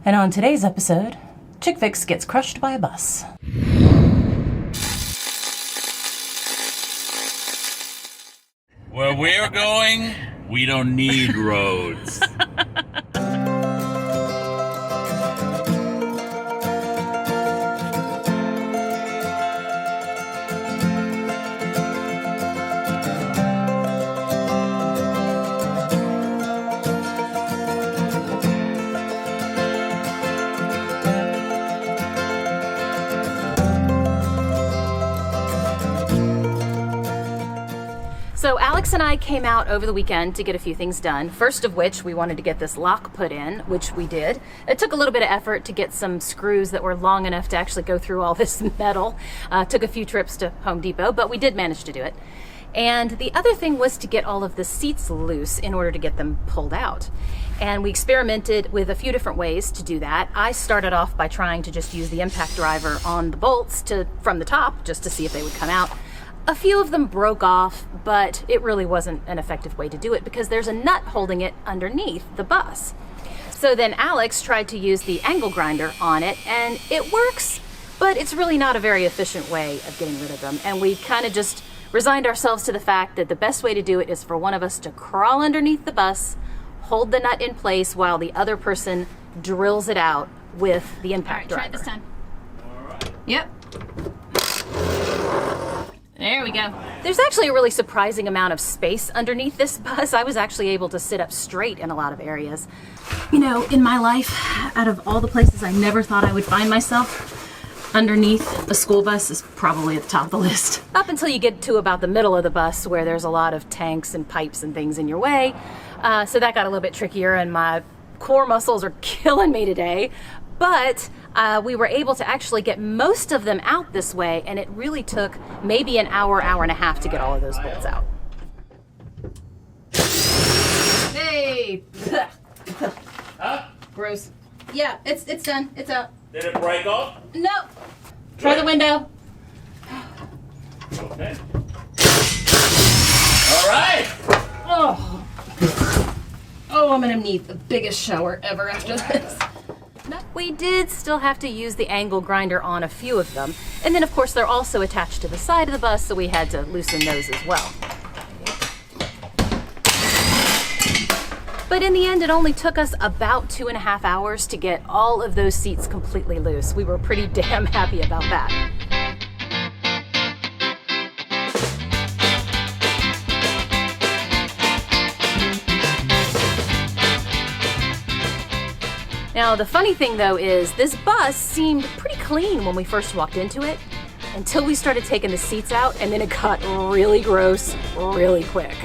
And on today's episode, Chick Fix gets crushed by a bus. Where we're going, we don't need roads. So Alex and I came out over the weekend to get a few things done. First of which, we wanted to get this lock put in, which we did. It took a little bit of effort to get some screws that were long enough to actually go through all this metal. Took a few trips to Home Depot, but we did manage to do it. And the other thing was to get all of the seats loose in order to get them pulled out. And we experimented with a few different ways to do that. I started off by trying to just use the impact driver on the bolts from the top, just to see if they would come out. A few of them broke off, but it really wasn't an effective way to do it because there's a nut holding it underneath the bus. So then Alex tried to use the angle grinder on it, and it works, but it's really not a very efficient way of getting rid of them. And we kind of just resigned ourselves to the fact that the best way to do it is for one of us to crawl underneath the bus, hold the nut in place while the other person drills it out with the impact driver. Try it this time. All right. Yep. There we go. There's actually a really surprising amount of space underneath this bus. I was actually able to sit up straight in a lot of areas. You know, in my life, out of all the places I never thought I would find myself, underneath a school bus is probably at the top of the list. Up until you get to about the middle of the bus where there's a lot of tanks and pipes and things in your way. So that got a little bit trickier and my core muscles are killing me today. But we were able to actually get most of them out this way, and it really took maybe an hour, hour and a half to get all of those bolts out. Hey! Huh? Gross. Yeah, it's done. It's out. Did it break off? No. Try the window. Okay. All right. Oh. Oh, I'm gonna need the biggest shower ever after this. We did still have to use the angle grinder on a few of them. And then of course they're also attached to the side of the bus, so we had to loosen those as well. But in the end, it only took us about 2.5 hours to get all of those seats completely loose. We were pretty damn happy about that. Now, the funny thing though is this bus seemed pretty clean when we first walked into it until we started taking the seats out, and then it got really gross really quick.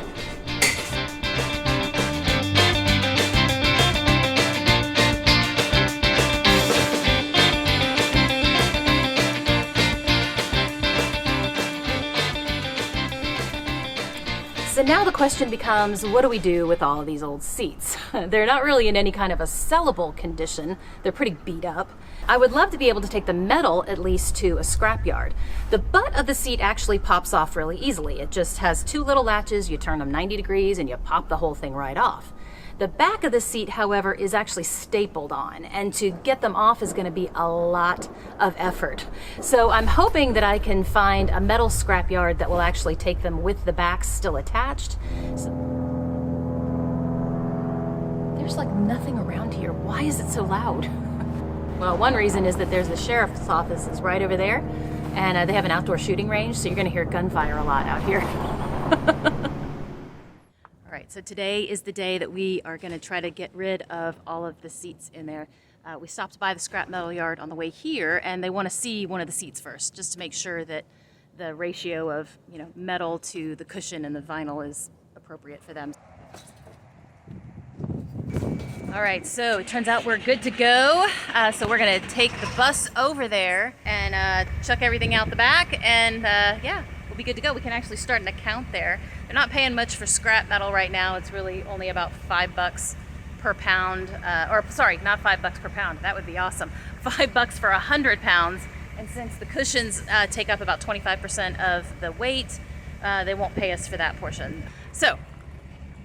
So now the question becomes, what do we do with all of these old seats? They're not really in any kind of a sellable condition. They're pretty beat up. I would love to be able to take the metal at least to a scrapyard. The butt of the seat actually pops off really easily. It just has two little latches, you turn them 90 degrees and you pop the whole thing right off. The back of the seat, however, is actually stapled on, and to get them off is going to be a lot of effort. So I'm hoping that I can find a metal scrapyard that will actually take them with the backs still attached. There's like nothing around here. Why is it so loud? Well, one reason is that there's the sheriff's office is right over there, and they have an outdoor shooting range, so you're going to hear gunfire a lot out here. All right, so today is the day that we are going to try to get rid of all of the seats in there. We stopped by the scrap metal yard on the way here, and they want to see one of the seats first, just to make sure that the ratio of, metal to the cushion and the vinyl is appropriate for them. All right, so it turns out we're good to go. So we're going to take the bus over there and chuck everything out the back, and yeah, we'll be good to go. We can actually start an account there. They're not paying much for scrap metal right now. It's really only about $5 per pound, or sorry, not $5 per pound. That would be awesome. $5 for 100 pounds. And since the cushions take up about 25% of the weight, they won't pay us for that portion. So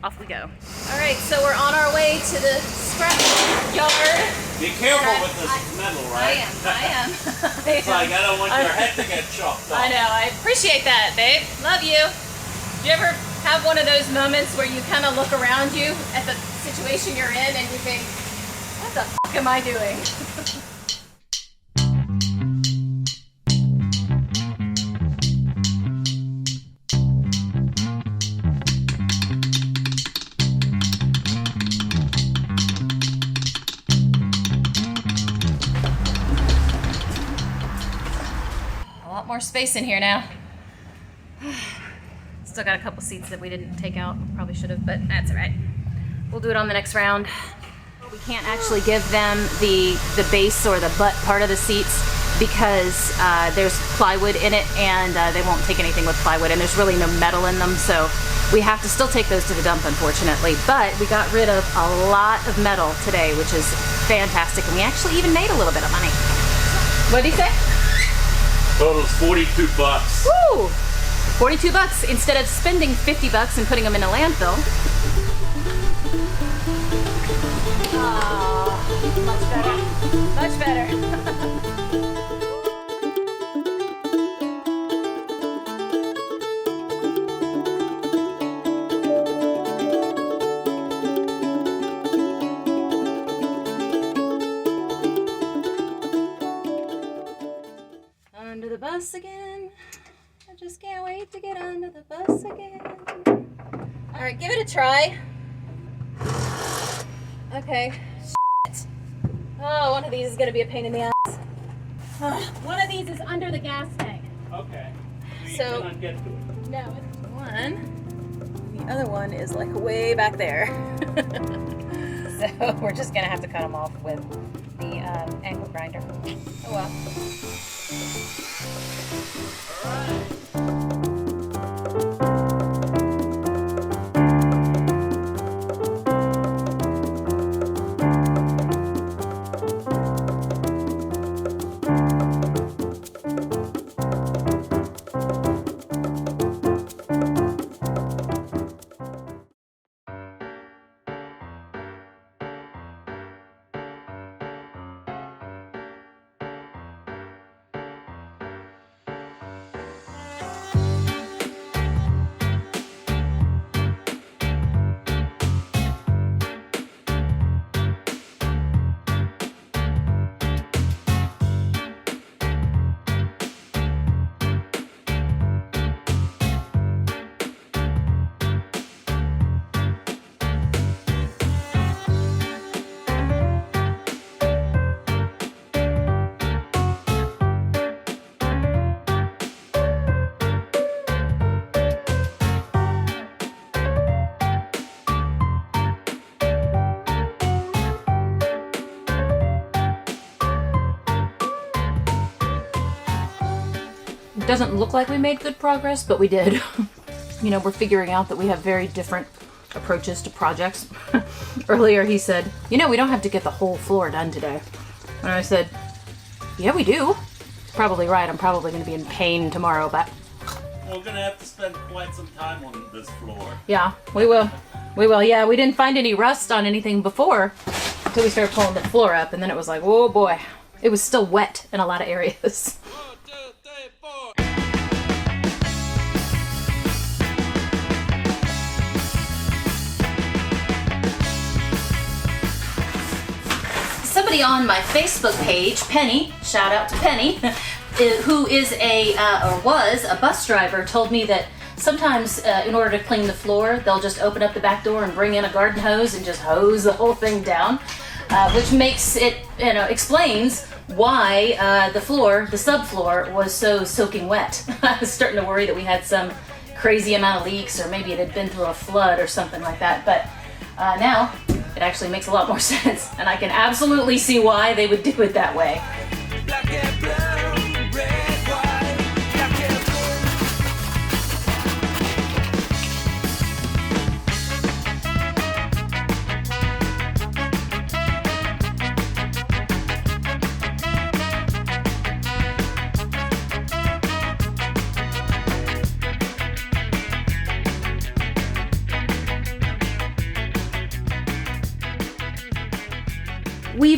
off we go. All right, so we're on our way to the scrap yard. Be careful with this metal, right? I am. It's like I don't want your head to get chopped off. I know, I appreciate that, babe. Love you. Do you ever have one of those moments where you kind of look around you at the situation you're in and you think, what the f*** am I doing? A lot more space in here now. Still got a couple seats that we didn't take out. Probably should have, but that's all right. We'll do it on the next round. We can't actually give them the base or the butt part of the seats because there's plywood in it and they won't take anything with plywood and there's really no metal in them, so we have to still take those to the dump, unfortunately. But we got rid of a lot of metal today, which is fantastic, and we actually even made a little bit of money. What did he say? Total's $42. Woo! $42 instead of spending $50 and putting them in a landfill. Oh, much better. Under the bus again. I just can't wait to get under the bus again. All right, give it a try. Okay. Shit. Oh, one of these is gonna be a pain in the ass. One of these is under the gas tank. Okay. So you cannot get to it. No, it's one. The other one is like way back there. So we're just gonna have to cut them off with the ankle grinder. Oh well. Doesn't look like we made good progress, but we did. You know, we're figuring out that we have very different approaches to projects. Earlier he said, you know, we don't have to get the whole floor done today. And I said, yeah, we do. Probably right, I'm probably going to be in pain tomorrow, but... We're going to have to spend quite some time on this floor. Yeah, we will. We will, yeah. We didn't find any rust on anything before until we started pulling the floor up, and then it was like, oh boy. It was still wet in a lot of areas. Somebody on my Facebook page, Penny, shout out to Penny, who is or was a bus driver, told me that sometimes in order to clean the floor, they'll just open up the back door and bring in a garden hose and just hose the whole thing down, which makes it, explains why the floor, the subfloor, was so soaking wet. I was starting to worry that we had some crazy amount of leaks, or maybe it had been through a flood or something like that, but now it actually makes a lot more sense, and I can absolutely see why they would do it that way. Black and blue, red, white, black and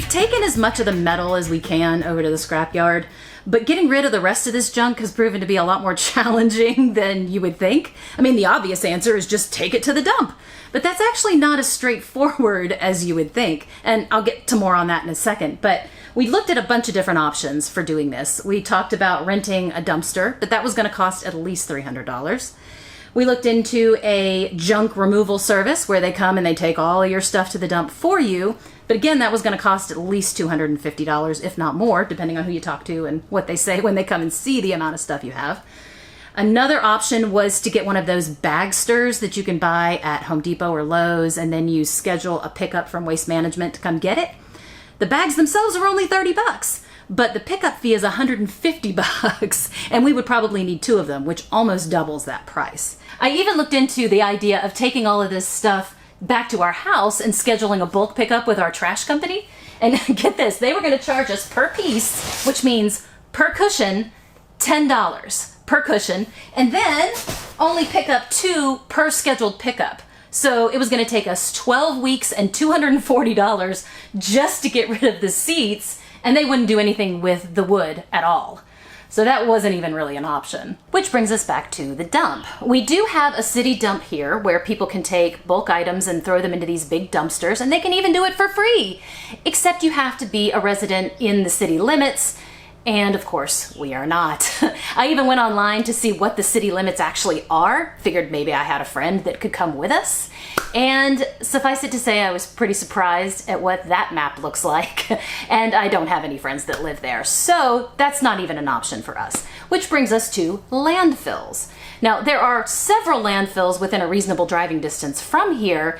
We've taken as much of the metal as we can over to the scrapyard, but getting rid of the rest of this junk has proven to be a lot more challenging than you would think. I mean, the obvious answer is just take it to the dump, but that's actually not as straightforward as you would think, and I'll get to more on that in a second. But we looked at a bunch of different options for doing this. We talked about renting a dumpster, but that was going to cost at least $300. We looked into a junk removal service where they come and they take all of your stuff to the dump for you. But again, that was going to cost at least $250, if not more, depending on who you talk to and what they say when they come and see the amount of stuff you have. Another option was to get one of those bagsters that you can buy at Home Depot or Lowe's, and then you schedule a pickup from Waste Management to come get it. The bags themselves are only $30, but the pickup fee is $150, and we would probably need 2 of them, which almost doubles that price. I even looked into the idea of taking all of this stuff back to our house and scheduling a bulk pickup with our trash company. And get this, they were going to charge us per piece, which means per cushion, $10 per cushion, and then only pick up 2 per scheduled pickup. So it was going to take us 12 weeks and $240 just to get rid of the seats, and they wouldn't do anything with the wood at all. So that wasn't even really an option. Which brings us back to the dump. We do have a city dump here where people can take bulk items and throw them into these big dumpsters, and they can even do it for free, except you have to be a resident in the city limits. And of course, we are not. I even went online to see what the city limits actually are. Figured maybe I had a friend that could come with us. And suffice it to say, I was pretty surprised at what that map looks like. And I don't have any friends that live there. So that's not even an option for us. Which brings us to landfills. Now, there are several landfills within a reasonable driving distance from here.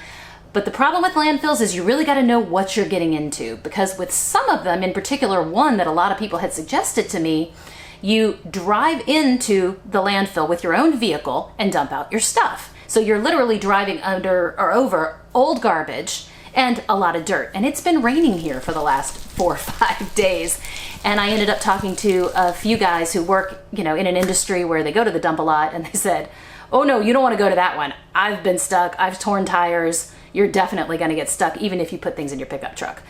But the problem with landfills is you really got to know what you're getting into, because with some of them, in particular one that a lot of people had suggested to me, you drive into the landfill with your own vehicle and dump out your stuff. So you're literally driving under or over old garbage and a lot of dirt. And it's been raining here for the last 4 or 5 days. And I ended up talking to a few guys who work, in an industry where they go to the dump a lot, and they said, "Oh no, you don't want to go to that one. I've been stuck. I've torn tires. You're definitely going to get stuck even if you put things in your pickup truck."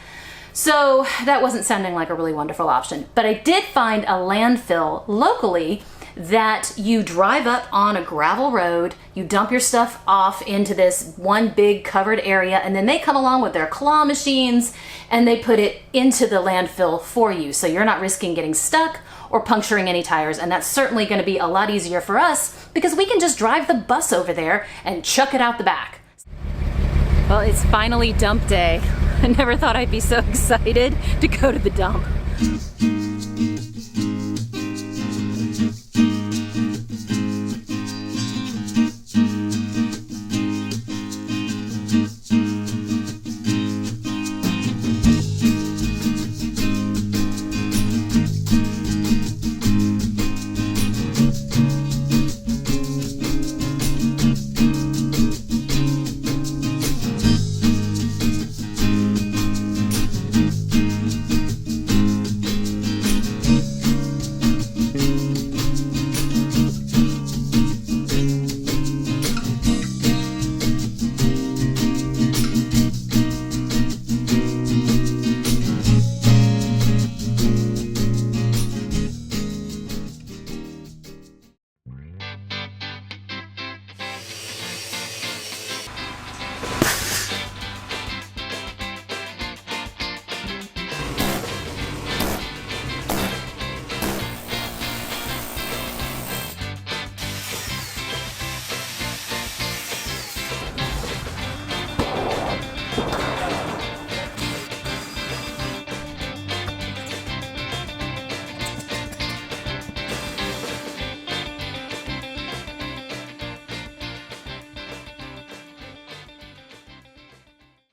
So that wasn't sounding like a really wonderful option. But I did find a landfill locally that you drive up on a gravel road, you dump your stuff off into this one big covered area, and then they come along with their claw machines and they put it into the landfill for you. So you're not risking getting stuck or puncturing any tires, and that's certainly going to be a lot easier for us because we can just drive the bus over there and chuck it out the back. Well, it's finally dump day. I never thought I'd be so excited to go to the dump.